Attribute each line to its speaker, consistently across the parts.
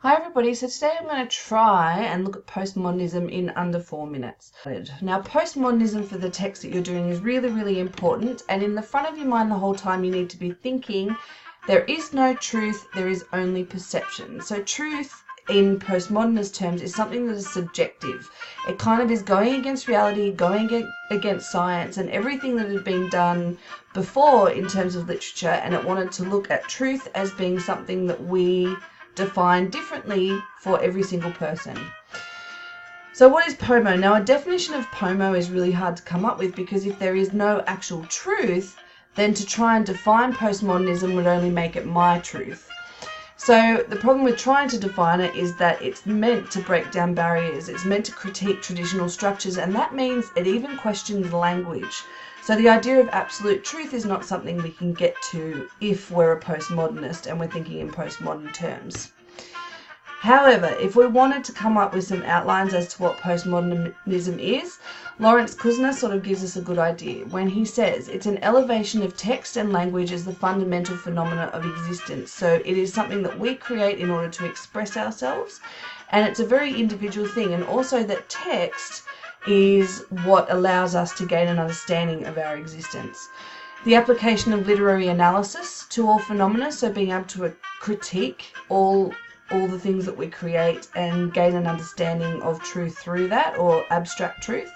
Speaker 1: Hi everybody, so today I'm going to try and look at postmodernism in under 4 minutes. Now postmodernism for the text that you're doing is really important, and in the front of your mind the whole time you need to be thinking there is no truth, there is only perception. So truth in postmodernist terms is something that is subjective. It kind of is going against reality, going against science and everything that had been done before in terms of literature, and it wanted to look at truth as being something that we define differently for every single person. So what is POMO? Now, a definition of POMO is really hard to come up with, because if there is no actual truth, then to try and define postmodernism would only make it my truth. So the problem with trying to define it is that it's meant to break down barriers, it's meant to critique traditional structures, and that means it even questions language. So the idea of absolute truth is not something we can get to if we're a postmodernist and we're thinking in postmodern terms. However, if we wanted to come up with some outlines as to what postmodernism is, Lawrence Kushner sort of gives us a good idea when he says it's an elevation of text and language as the fundamental phenomena of existence. So it is something that we create in order to express ourselves, and it's a very individual thing, and also that text is what allows us to gain an understanding of our existence. The application of literary analysis to all phenomena, so being able to critique all the things that we create and gain an understanding of truth through that, or abstract truth.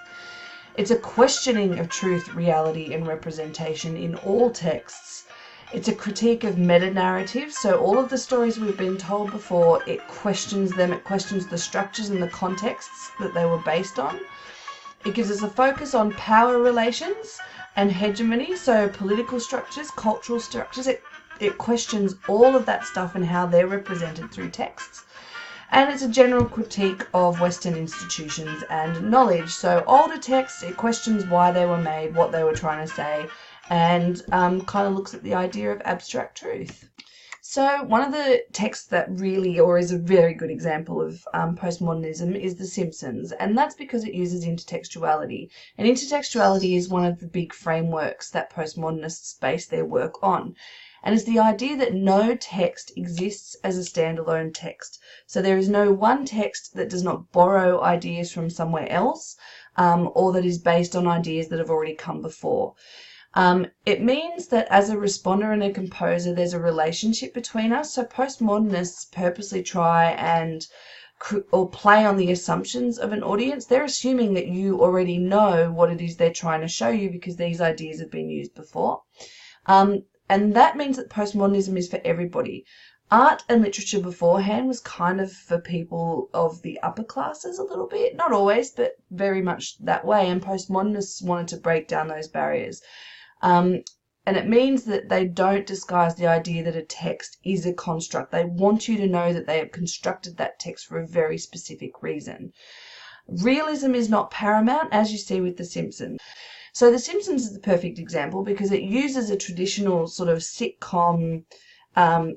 Speaker 1: It's a questioning of truth, reality and representation in all texts. It's a critique of meta-narratives, so all of the stories we've been told before, it questions them, it questions the structures and the contexts that they were based on. It gives us a focus on power relations and hegemony, so political structures, cultural structures. It questions all of that stuff and how they're represented through texts. And it's a general critique of Western institutions and knowledge. So older texts, it questions why they were made, what they were trying to say, and kind of looks at the idea of abstract truth. So one of the texts that really, or is a very good example of postmodernism, is The Simpsons, and that's because it uses intertextuality. And intertextuality is one of the big frameworks that postmodernists base their work on. And it's the idea that no text exists as a standalone text. So there is no one text that does not borrow ideas from somewhere else, or that is based on ideas that have already come before. It means that as a responder and a composer, there's a relationship between us. So postmodernists purposely try and or play on the assumptions of an audience. They're assuming that you already know what it is they're trying to show you, because these ideas have been used before. And that means that postmodernism is for everybody. Art and literature beforehand was kind of for people of the upper classes a little bit, not always, but very much that way. And postmodernists wanted to break down those barriers. And it means that they don't disguise the idea that a text is a construct. They want you to know that they have constructed that text for a very specific reason. Realism is not paramount, as you see with The Simpsons. So The Simpsons is the perfect example, because it uses a traditional sort of sitcom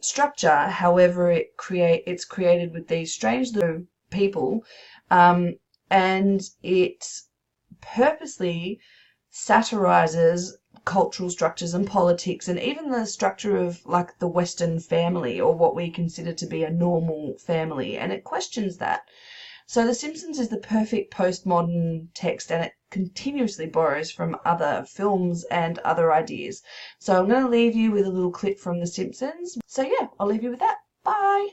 Speaker 1: structure. However, it's created with these strange little people, and it purposely satirizes cultural structures and politics, and even the structure of like the Western family, or what we consider to be a normal family, and it questions that. So The Simpsons is the perfect postmodern text, and it continuously borrows from other films and other ideas. So I'm going to leave you with a little clip from The Simpsons. So yeah, I'll leave you with that. Bye!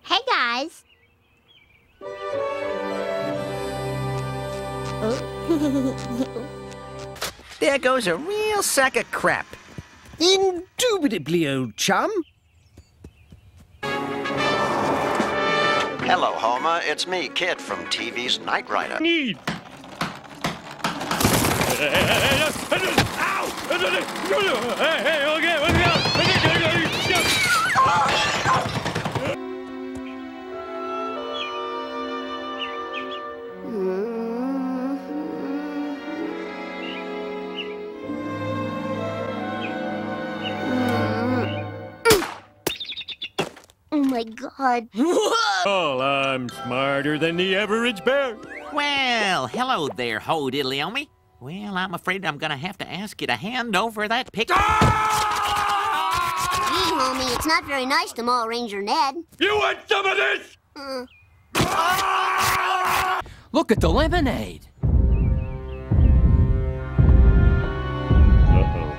Speaker 2: Hey guys!
Speaker 3: There goes a real sack of crap.
Speaker 4: Indubitably, old chum.
Speaker 5: Hello, Homer. It's me, Kid, from TV's Knight Rider.
Speaker 2: my God.
Speaker 6: Well, I'm smarter than the average bear.
Speaker 7: Well, hello there, ho diddly-o-me. Well, I'm afraid I'm gonna have to ask you to hand over that picture.
Speaker 2: Gee, homie, it's not very nice to maul Ranger Ned.
Speaker 6: You want some of this?
Speaker 8: Look at the lemonade.
Speaker 6: Uh-oh.